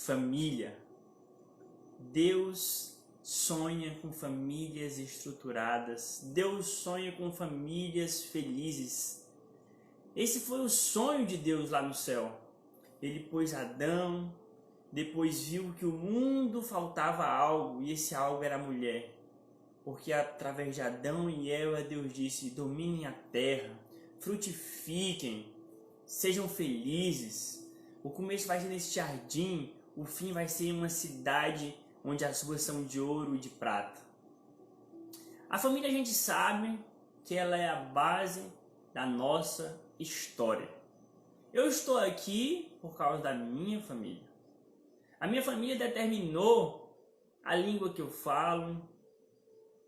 família. Deus sonha com famílias estruturadas. Deus sonha com famílias felizes. Esse foi o sonho de Deus lá no céu. Ele pôs Adão, depois viu que o mundo faltava algo, e esse algo era a mulher. Porque através de Adão e Eva, Deus disse: dominem a terra, frutifiquem, sejam felizes. O começo vai ser nesse jardim, o fim vai ser uma cidade onde as ruas são de ouro e de prata. A família, a gente sabe que ela é a base da nossa história. Eu estou aqui por causa da minha família. A minha família determinou a língua que eu falo,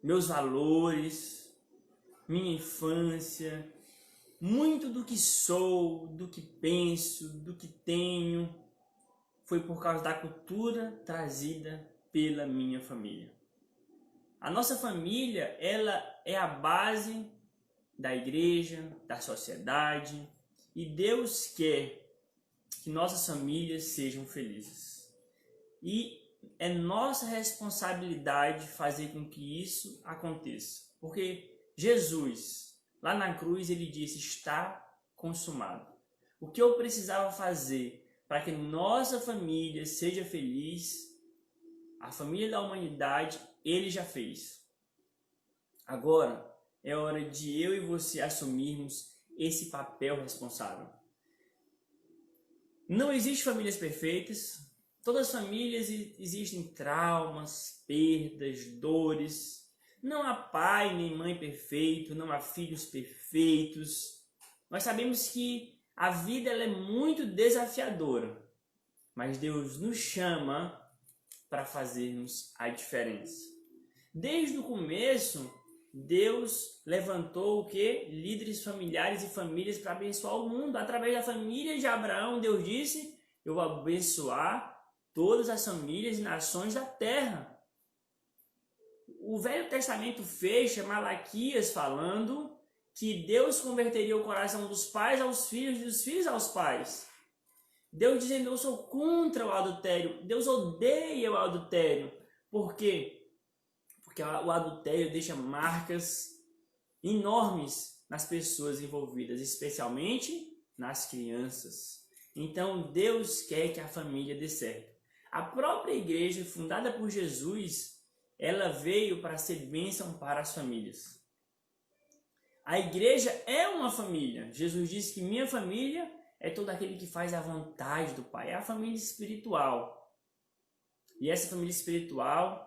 meus valores, minha infância, muito do que sou, do que penso, do que tenho, foi por causa da cultura trazida pela minha família. A nossa família, ela é a base da igreja, da sociedade, e Deus quer que nossas famílias sejam felizes. E é nossa responsabilidade fazer com que isso aconteça. Porque Jesus, lá na cruz, ele disse: está consumado. O que eu precisava fazer para que nossa família seja feliz, a família da humanidade, ele já fez. Agora é hora de eu e você assumirmos esse papel responsável. Não existem famílias perfeitas. Todas as famílias existem traumas, perdas, dores. Não há pai nem mãe perfeito, não há filhos perfeitos. Nós sabemos que a vida ela é muito desafiadora, mas Deus nos chama para fazermos a diferença. Desde o começo, Deus levantou o quê? Líderes familiares e famílias para abençoar o mundo. Através da família de Abraão, Deus disse: eu vou abençoar todas as famílias e nações da terra. O Velho Testamento fecha Malaquias falando que Deus converteria o coração dos pais aos filhos e dos filhos aos pais. Deus dizendo: eu sou contra o adultério. Deus odeia o adultério. Por quê? Porque o adultério deixa marcas enormes nas pessoas envolvidas, especialmente nas crianças. Então Deus quer que a família dê certo. A própria igreja, fundada por Jesus, ela veio para ser bênção para as famílias. A igreja é uma família. Jesus disse que minha família é todo aquele que faz a vontade do Pai. É a família espiritual. E essa família espiritual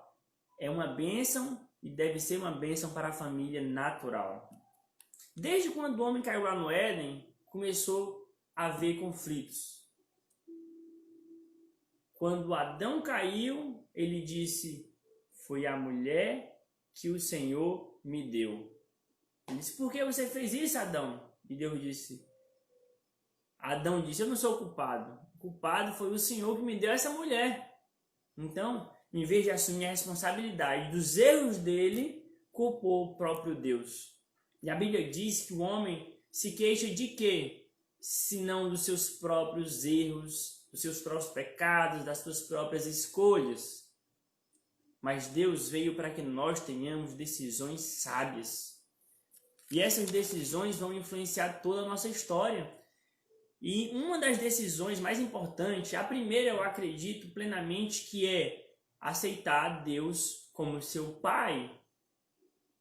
é uma bênção e deve ser uma bênção para a família natural. Desde quando o homem caiu lá no Éden, começou a haver conflitos. Quando Adão caiu, ele disse: foi a mulher que o Senhor me deu. Ele disse: por que você fez isso, Adão? E Deus disse: Adão disse: eu não sou o culpado. O culpado foi o Senhor que me deu essa mulher. Então, em vez de assumir a responsabilidade dos erros dele, culpou o próprio Deus. E a Bíblia diz que o homem se queixa de quê? Senão dos seus próprios erros, dos seus próprios pecados, das suas próprias escolhas. Mas Deus veio para que nós tenhamos decisões sábias. E essas decisões vão influenciar toda a nossa história. E uma das decisões mais importantes, a primeira eu acredito plenamente que é aceitar Deus como seu Pai.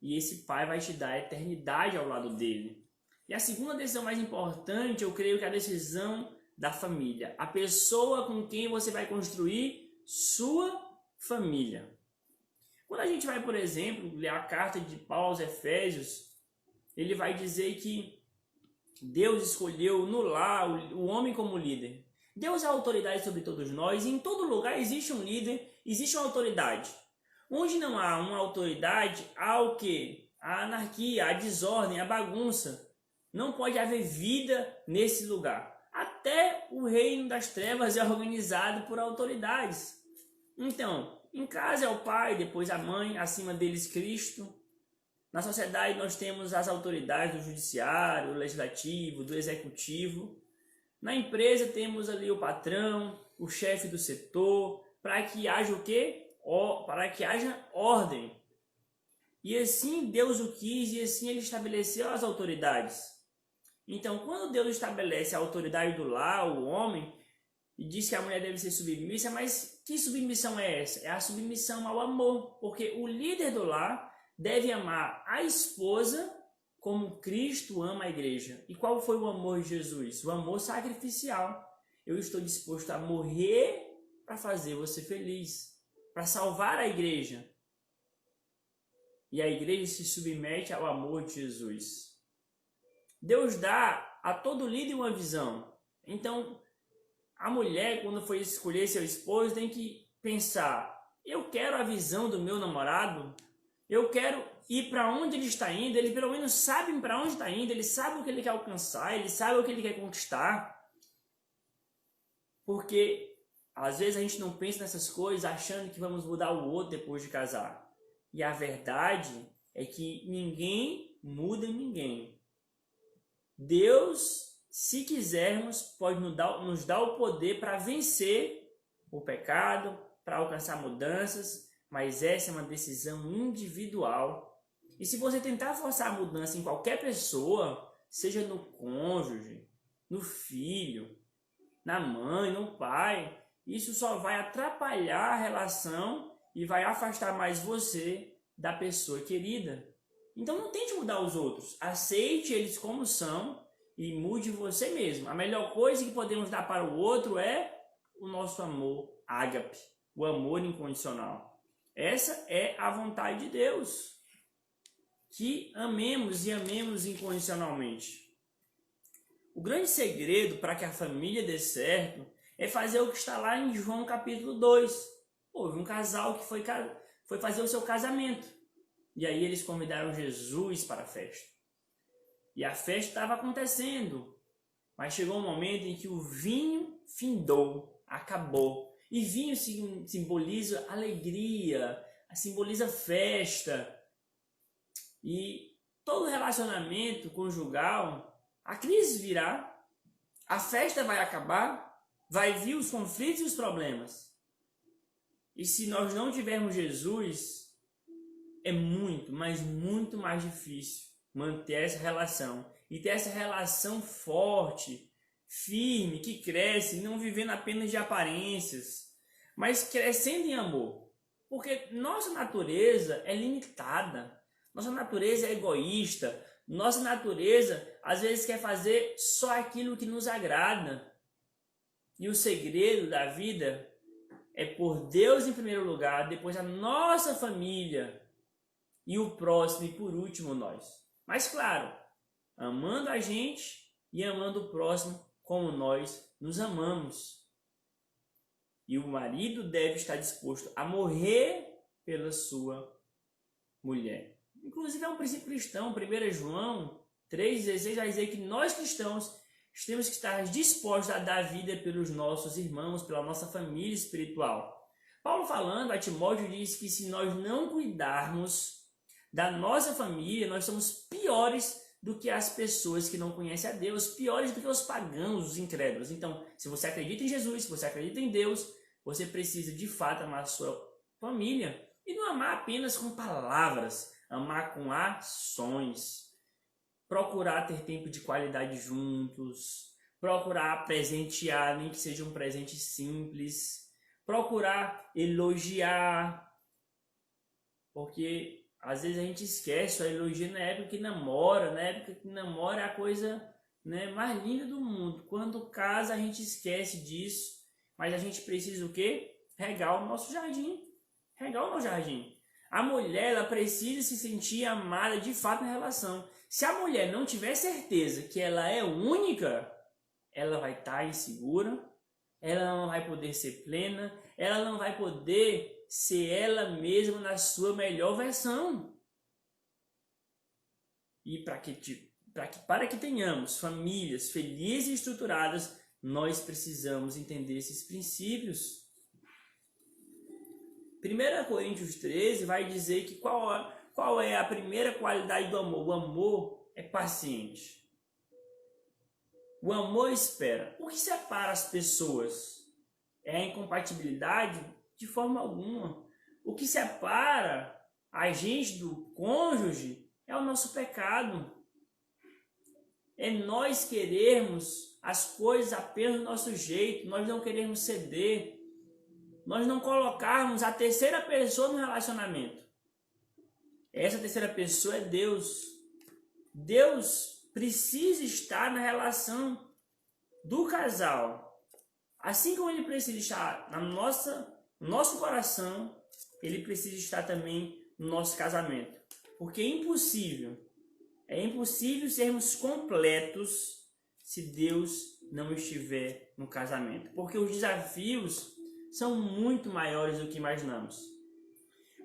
E esse Pai vai te dar a eternidade ao lado dele. E a segunda decisão mais importante, eu creio que é a decisão da família. A pessoa com quem você vai construir sua família. Quando a gente vai, por exemplo, ler a carta de Paulo aos Efésios, ele vai dizer que Deus escolheu no lar o homem como líder. Deus é a autoridade sobre todos nós, e em todo lugar existe um líder, existe uma autoridade. Onde não há uma autoridade, há o quê? A anarquia, a desordem, a bagunça. Não pode haver vida nesse lugar. Até o reino das trevas é organizado por autoridades. Então, em casa é o pai, depois a mãe, acima deles Cristo. Na sociedade nós temos as autoridades do judiciário, do legislativo, do executivo. Na empresa temos ali o patrão, o chefe do setor, para que haja o quê? Para que haja ordem. E assim Deus o quis e assim ele estabeleceu as autoridades. Então, quando Deus estabelece a autoridade do lar, o homem, e diz que a mulher deve ser submissa, mas que submissão é essa? É a submissão ao amor, porque o líder do lar deve amar a esposa como Cristo ama a igreja. E qual foi o amor de Jesus? O amor sacrificial. Eu estou disposto a morrer para fazer você feliz, para salvar a igreja. E a igreja se submete ao amor de Jesus. Deus dá a todo líder uma visão. Então, a mulher, quando for escolher seu esposo, tem que pensar: eu quero a visão do meu namorado, eu quero ir para onde ele está indo, ele pelo menos sabe para onde está indo, ele sabe o que ele quer alcançar, ele sabe o que ele quer conquistar. Porque às vezes a gente não pensa nessas coisas achando que vamos mudar o outro depois de casar. E a verdade é que ninguém muda ninguém. Deus, se quisermos, pode nos dar o poder para vencer o pecado, para alcançar mudanças, mas essa é uma decisão individual. E se você tentar forçar a mudança em qualquer pessoa, seja no cônjuge, no filho, na mãe, no pai, isso só vai atrapalhar a relação e vai afastar mais você da pessoa querida. Então não tente mudar os outros, aceite eles como são e mude você mesmo. A melhor coisa que podemos dar para o outro é o nosso amor ágape, o amor incondicional. Essa é a vontade de Deus, que amemos e amemos incondicionalmente. O grande segredo para que a família dê certo é fazer o que está lá em João capítulo 2. Houve um casal que foi fazer o seu casamento. E aí eles convidaram Jesus para a festa. E a festa estava acontecendo. Mas chegou um momento em que o vinho findou, acabou. E vinho simboliza alegria, simboliza festa. E todo relacionamento conjugal, a crise virá, a festa vai acabar, vai vir os conflitos e os problemas. E se nós não tivermos Jesus, é muito, mas muito mais difícil manter essa relação. E ter essa relação forte, firme, que cresce, não vivendo apenas de aparências, mas crescendo em amor. Porque nossa natureza é limitada, nossa natureza é egoísta, nossa natureza às vezes quer fazer só aquilo que nos agrada. E o segredo da vida é pôr Deus em primeiro lugar, depois a nossa família e o próximo e por último nós. Mas claro, amando a gente e amando o próximo como nós nos amamos. E o marido deve estar disposto a morrer pela sua mulher. Inclusive é um princípio cristão, 1 João 3,16 vai dizer que nós cristãos temos que estar dispostos a dar vida pelos nossos irmãos, pela nossa família espiritual. Paulo falando a Timóteo diz que se nós não cuidarmos da nossa família, nós somos piores do que as pessoas que não conhecem a Deus, piores do que os pagãos, os incrédulos. Então, se você acredita em Jesus, se você acredita em Deus, você precisa de fato amar a sua família e não amar apenas com palavras, amar com ações. Procurar ter tempo de qualidade juntos, procurar presentear, nem que seja um presente simples, procurar elogiar, porque às vezes a gente esquece, só elogia na época que namora, é a coisa, mais linda do mundo. Quando casa a gente esquece disso, mas a gente precisa o quê? Regar o nosso jardim, A mulher, ela precisa se sentir amada de fato na relação. Se a mulher não tiver certeza que ela é única, ela vai estar insegura, ela não vai poder ser plena, ela não vai poder ser ela mesma na sua melhor versão. E para que tenhamos famílias felizes e estruturadas, nós precisamos entender esses princípios. 1 Coríntios 13 vai dizer que qual é a primeira qualidade do amor? O amor é paciente. O amor espera. O que separa as pessoas? é a incompatibilidade de forma alguma. O que separa a gente do cônjuge é o nosso pecado. É nós querermos as coisas apenas do nosso jeito, nós não queremos ceder, nós não colocarmos a terceira pessoa no relacionamento. Essa terceira pessoa é Deus. Deus precisa estar na relação do casal. Assim como ele precisa estar no nosso coração, ele precisa estar também no nosso casamento. Porque é impossível sermos completos se Deus não estiver no casamento. Porque os desafios são muito maiores do que imaginamos.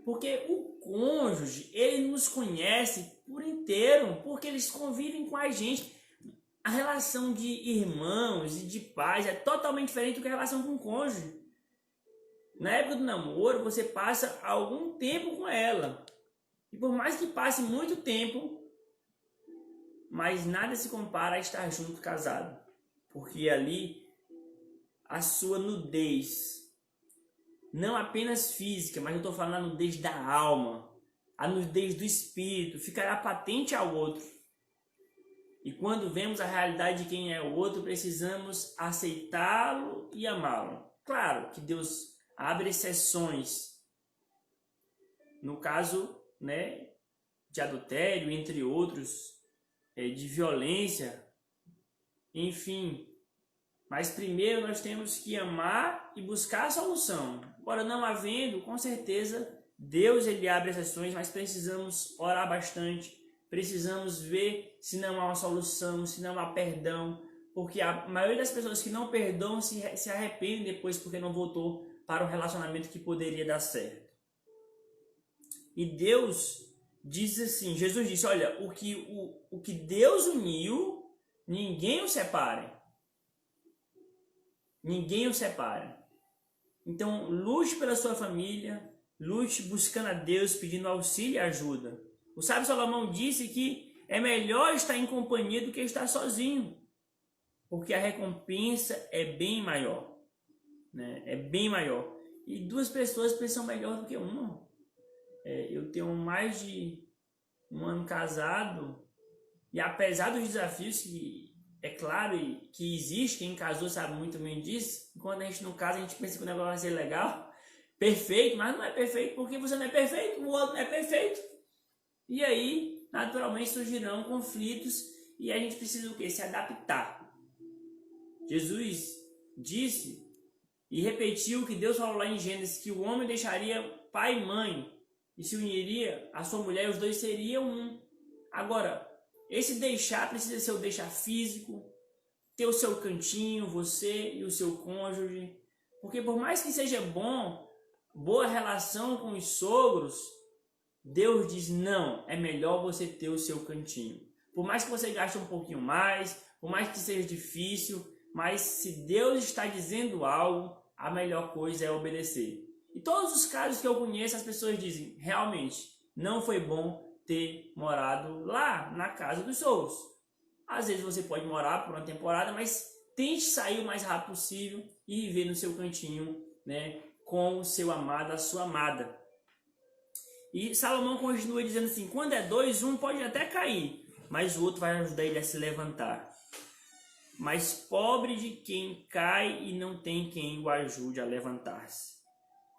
Porque o cônjuge, ele nos conhece por inteiro, porque eles convivem com a gente. A relação de irmãos e de pais é totalmente diferente do que a relação com o cônjuge. Na época do namoro, você passa algum tempo com ela. E por mais que passe muito tempo, mas nada se compara a estar junto casado. Porque ali a sua nudez, não apenas física, mas eu estou falando a nudez da alma, a nudez do espírito, ficará patente ao outro. E quando vemos a realidade de quem é o outro, precisamos aceitá-lo e amá-lo. Claro que Deus abre exceções. No caso, né, de adultério, entre outros, de violência, enfim. Mas primeiro nós temos que amar e buscar a solução. Agora, não havendo, com certeza, Deus ele abre exceções, mas precisamos orar bastante. Precisamos ver se não há uma solução, se não há perdão. Porque a maioria das pessoas que não perdoam se arrependem depois porque não voltou para um relacionamento que poderia dar certo. E Deus diz assim, Jesus disse, olha, o que Deus uniu, ninguém o separe. Ninguém o separa. Então, lute pela sua família, lute buscando a Deus, pedindo auxílio e ajuda. O sábio Salomão disse que é melhor estar em companhia do que estar sozinho, porque a recompensa é bem maior, né? É bem maior. E duas pessoas pensam melhor do que uma. Eu tenho mais de um ano casado e apesar dos desafios que é claro que existe, quem casou sabe muito bem disso. Quando a gente não casa, a gente pensa que o negócio vai ser legal, perfeito, mas não é perfeito porque você não é perfeito, o outro não é perfeito. E aí, naturalmente, surgirão conflitos e a gente precisa o quê? Se adaptar. Jesus disse e repetiu que Deus falou lá em Gênesis, que o homem deixaria pai e mãe e se uniria a sua mulher e os dois seriam um. Agora, esse deixar precisa ser o deixar físico, ter o seu cantinho, você e o seu cônjuge. Porque por mais que seja boa relação com os sogros, Deus diz, não, é melhor você ter o seu cantinho. Por mais que você gaste um pouquinho mais, por mais que seja difícil, mas se Deus está dizendo algo, a melhor coisa é obedecer. E todos os casos que eu conheço, as pessoas dizem, realmente, não foi bom ter morado lá na casa dos sogros. Às vezes você pode morar por uma temporada, mas tente sair o mais rápido possível e viver no seu cantinho, né, com o seu amado, a sua amada. E Salomão continua dizendo assim, quando é dois, um pode até cair, mas o outro vai ajudar ele a se levantar. Mas pobre de quem cai e não tem quem o ajude a levantar-se.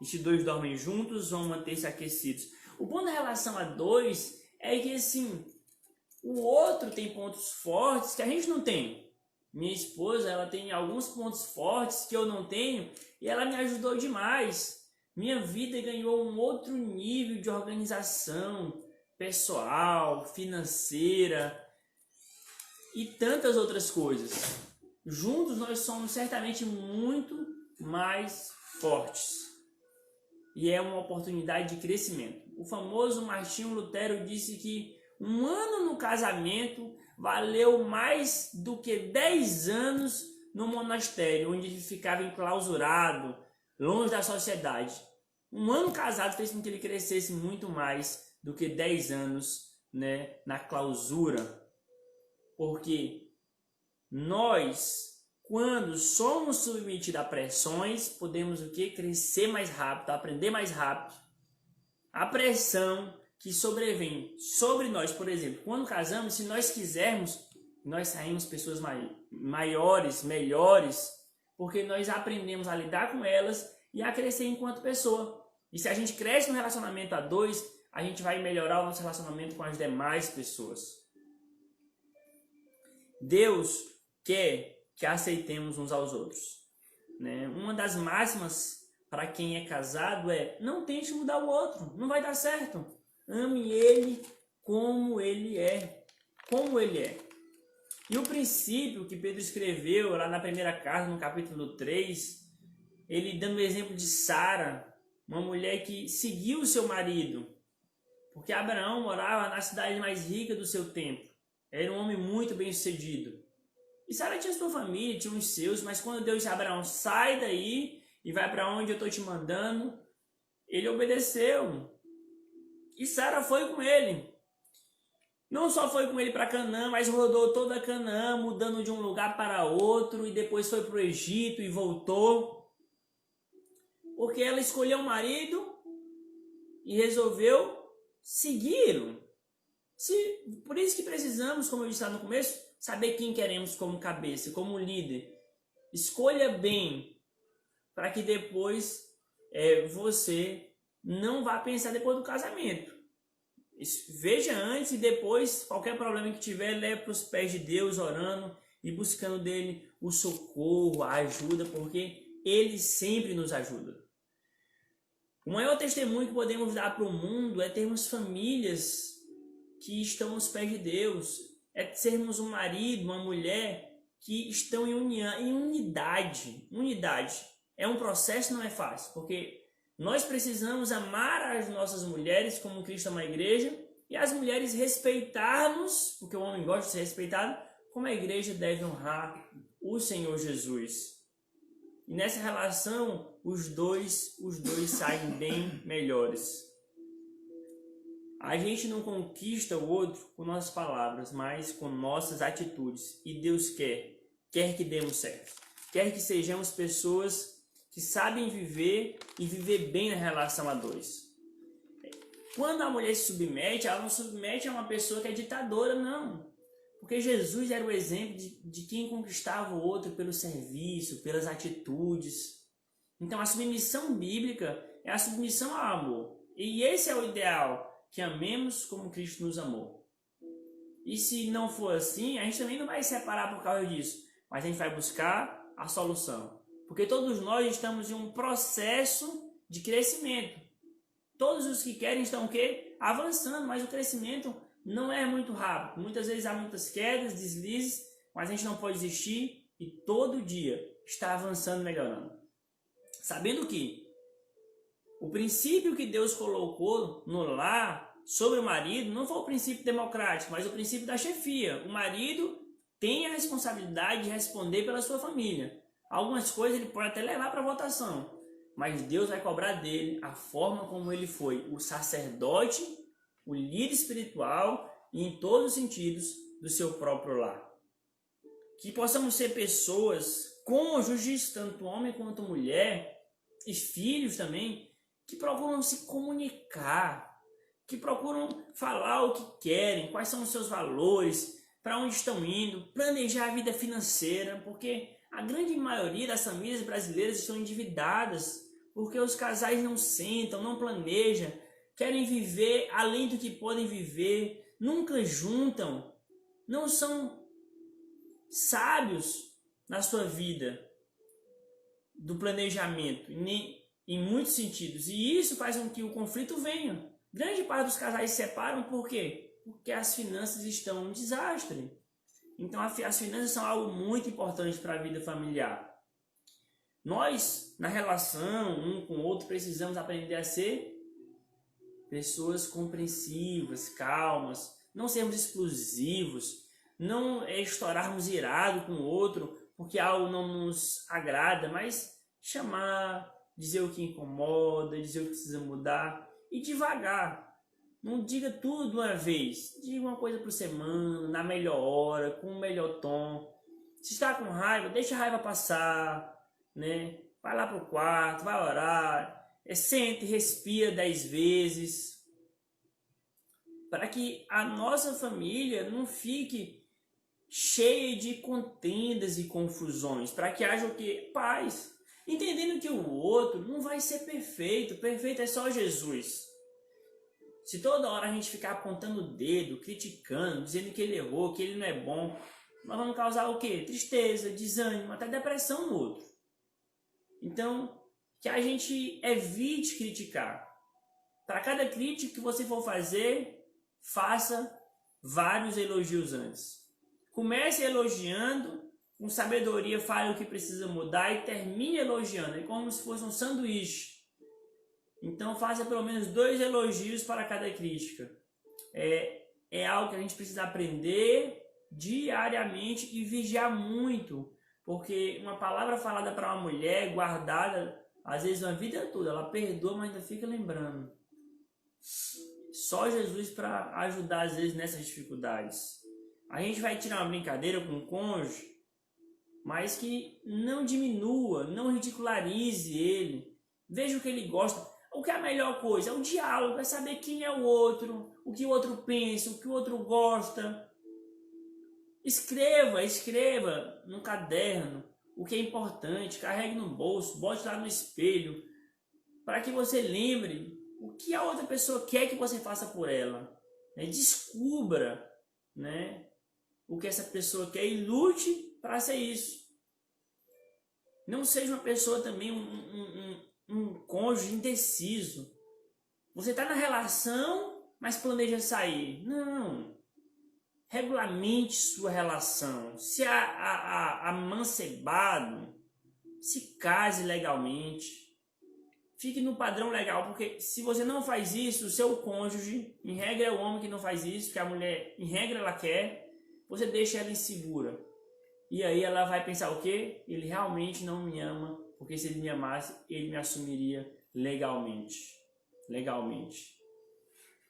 E se dois dormem juntos, vão manter-se aquecidos. O bom da relação a dois é que, assim, o outro tem pontos fortes que a gente não tem. Minha esposa, ela tem alguns pontos fortes que eu não tenho e ela me ajudou demais. Minha vida ganhou um outro nível de organização pessoal, financeira e tantas outras coisas. Juntos nós somos certamente muito mais fortes. E é uma oportunidade de crescimento. O famoso Martinho Lutero disse que um ano no casamento valeu mais do que 10 anos no monastério, onde ele ficava enclausurado, longe da sociedade. Um ano casado fez com que ele crescesse muito mais do que 10 anos, né, na clausura. Porque nós, quando somos submetidos a pressões, podemos o quê? Crescer mais rápido, aprender mais rápido. A pressão que sobrevém sobre nós, por exemplo, quando casamos, se nós quisermos, nós saímos pessoas maiores, melhores, porque nós aprendemos a lidar com elas e a crescer enquanto pessoa. E se a gente cresce no relacionamento a dois, a gente vai melhorar o nosso relacionamento com as demais pessoas. Deus quer que aceitemos uns aos outros, né? Uma das máximas para quem é casado é: não tente mudar o outro, não vai dar certo. Ame ele como ele é, como ele é. E o princípio que Pedro escreveu lá na primeira carta, no capítulo 3, ele dando o exemplo de Sara, uma mulher que seguiu o seu marido, porque Abraão morava na cidade mais rica do seu tempo. Era um homem muito bem sucedido. E Sara tinha sua família, tinha os seus, mas quando Deus disse a Abraão: sai daí e vai para onde eu estou te mandando, ele obedeceu. E Sara foi com ele. Não só foi com ele para Canaã, mas rodou toda Canaã, mudando de um lugar para outro, e depois foi para o Egito e voltou. Porque ela escolheu um marido e resolveu segui-lo. Por isso que precisamos, como eu disse lá no começo, saber quem queremos como cabeça, como líder. Escolha bem, para que depois você não vá pensar depois do casamento. Veja antes e depois, qualquer problema que tiver, leve para os pés de Deus, orando e buscando dele o socorro, a ajuda, porque ele sempre nos ajuda. O maior testemunho que podemos dar para o mundo é termos famílias que estão aos pés de Deus, é sermos um marido, uma mulher que estão em união, em unidade. Unidade é um processo, não é fácil, porque nós precisamos amar as nossas mulheres como Cristo ama a igreja, e as mulheres respeitarmos, porque o homem gosta de ser respeitado, como a igreja deve honrar o Senhor Jesus. E nessa relação, os dois saem bem melhores. A gente não conquista o outro com nossas palavras, mas com nossas atitudes. E Deus quer que demos certo. Quer que sejamos pessoas que sabem viver e viver bem na relação a dois. Quando a mulher se submete, ela não submete a uma pessoa que é ditadora, não. Porque Jesus era o exemplo de quem conquistava o outro pelo serviço, pelas atitudes. Então a submissão bíblica é a submissão ao amor. E esse é o ideal, que amemos como Cristo nos amou. E se não for assim, a gente também não vai se separar por causa disso. Mas a gente vai buscar a solução. Porque todos nós estamos em um processo de crescimento. Todos os que querem estão o quê? Avançando, mas o crescimento não é muito rápido. Muitas vezes há muitas quedas, deslizes, mas a gente não pode desistir e todo dia está avançando, melhorando. Sabendo que o princípio que Deus colocou no lar sobre o marido não foi o princípio democrático, mas o princípio da chefia. O marido tem a responsabilidade de responder pela sua família. Algumas coisas ele pode até levar para votação, mas Deus vai cobrar dele a forma como ele foi o sacerdote, o líder espiritual e em todos os sentidos do seu próprio lar. Que possamos ser pessoas, cônjuges, tanto homem quanto mulher, e filhos também, que procuram se comunicar, que procuram falar o que querem, quais são os seus valores, para onde estão indo, planejar a vida financeira, porque a grande maioria das famílias brasileiras estão endividadas, porque os casais não sentam, não planejam, querem viver além do que podem viver, nunca juntam, não são sábios na sua vida do planejamento, em muitos sentidos. E isso faz com que o conflito venha. Grande parte dos casais se separam por quê? Porque as finanças estão um desastre. Então as finanças são algo muito importante para a vida familiar. Nós, na relação um com o outro, precisamos aprender a ser pessoas compreensivas, calmas, não sermos explosivos, não estourarmos irado com o outro porque algo não nos agrada, mas chamar, dizer o que incomoda, dizer o que precisa mudar e devagar. Não diga tudo de uma vez, diga uma coisa por semana, na melhor hora, com o melhor tom. Se está com raiva, deixa a raiva passar, né? Vai lá pro quarto, vai orar, sente, respira 10 vezes, para que a nossa família não fique cheia de contendas e confusões, para que haja o quê? Paz. Entendendo que o outro não vai ser perfeito, perfeito é só Jesus. Se toda hora a gente ficar apontando o dedo, criticando, dizendo que ele errou, que ele não é bom, nós vamos causar o quê? Tristeza, desânimo, até depressão no outro. Então, que a gente evite criticar. Para cada crítica que você for fazer, faça vários elogios antes. Comece elogiando, com sabedoria fale o que precisa mudar e termine elogiando. É como se fosse um sanduíche. Então faça pelo menos 2 elogios para cada crítica. É algo que a gente precisa aprender diariamente e vigiar muito. Porque uma palavra falada para uma mulher, guardada, às vezes uma vida toda, ela perdoa, mas ainda fica lembrando. Só Jesus para ajudar às vezes nessas dificuldades. A gente vai tirar uma brincadeira com o cônjuge, mas que não diminua, não ridicularize ele. Veja o que ele gosta. O que é a melhor coisa? É o diálogo, é saber quem é o outro, o que o outro pensa, o que o outro gosta. Escreva no caderno o que é importante, carregue no bolso, bote lá no espelho, para que você lembre o que a outra pessoa quer que você faça por ela. Descubra, né, o que essa pessoa quer e lute para ser isso. Não seja uma pessoa também um cônjuge indeciso. Você está na relação, mas planeja sair. Não. Regulamente sua relação. Se amancebado, se case legalmente. Fique no padrão legal, porque se você não faz isso, o seu cônjuge, em regra é o homem que não faz isso, que a mulher, em regra, ela quer, você deixa ela insegura. E aí ela vai pensar o quê? Ele realmente não me ama, porque se ele me amasse, ele me assumiria legalmente.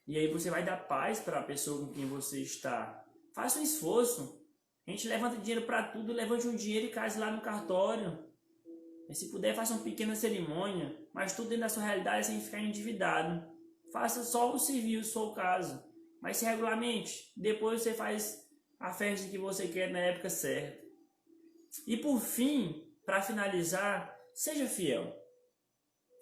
E aí você vai dar paz para a pessoa com quem você está. Faça um esforço. A gente levanta dinheiro para tudo, levante um dinheiro e case lá no cartório. E se puder, faça uma pequena cerimônia, mas tudo dentro da sua realidade sem ficar endividado. Faça só o civil, se for o caso. Mas se regulamente, depois você faz a festa que você quer na época certa. E por fim, para finalizar, seja fiel.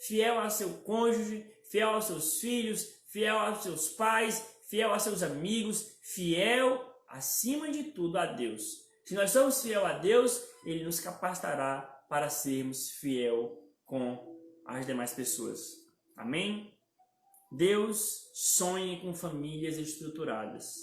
Fiel ao seu cônjuge, fiel aos seus filhos, fiel aos seus pais, fiel aos seus amigos, fiel acima de tudo a Deus. Se nós somos fiel a Deus, Ele nos capacitará para sermos fiel com as demais pessoas. Amém? Deus sonha com famílias estruturadas.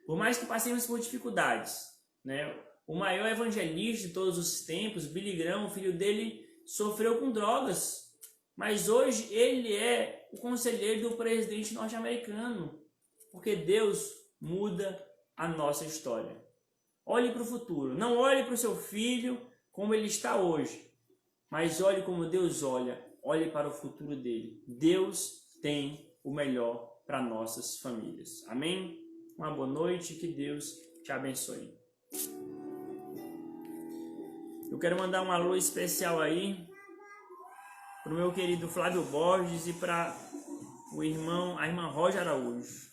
Por mais que passemos por dificuldades, né? O maior evangelista de todos os tempos, Billy Graham, o filho dele, sofreu com drogas. Mas hoje ele é o conselheiro do presidente norte-americano. Porque Deus muda a nossa história. Olhe para o futuro. Não olhe para o seu filho como ele está hoje. Mas olhe como Deus olha. Olhe para o futuro dele. Deus tem o melhor para nossas famílias. Amém? Uma boa noite. Que Deus te abençoe. Eu quero mandar um alô especial aí para o meu querido Flávio Borges e para a irmã Roja Araújo.